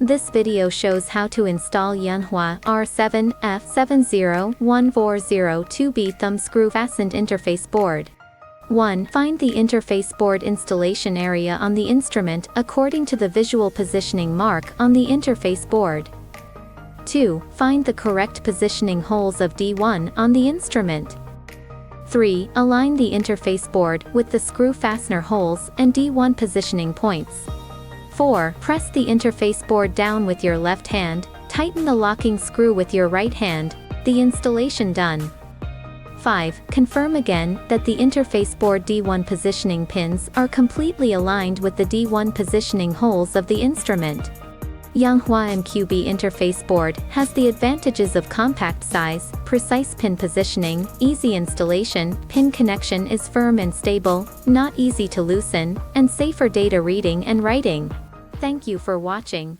This video shows how to install Yanhua R7F701402-B thumb screw fastened interface board. 1. Find the interface board installation area on the instrument according to the visual positioning mark on the interface board. 2. Find the correct positioning holes of D1 on the instrument. 3. Align the interface board with the screw fastener holes and D1 positioning points. 4. Press the interface board down with your left hand, tighten the locking screw with your right hand, the installation done. 5. Confirm again that the interface board D1 positioning pins are completely aligned with the D1 positioning holes of the instrument. Yanhua MQB interface board has the advantages of compact size, precise pin positioning, easy installation, pin connection is firm and stable, not easy to loosen, and safer data reading and writing. Thank you for watching.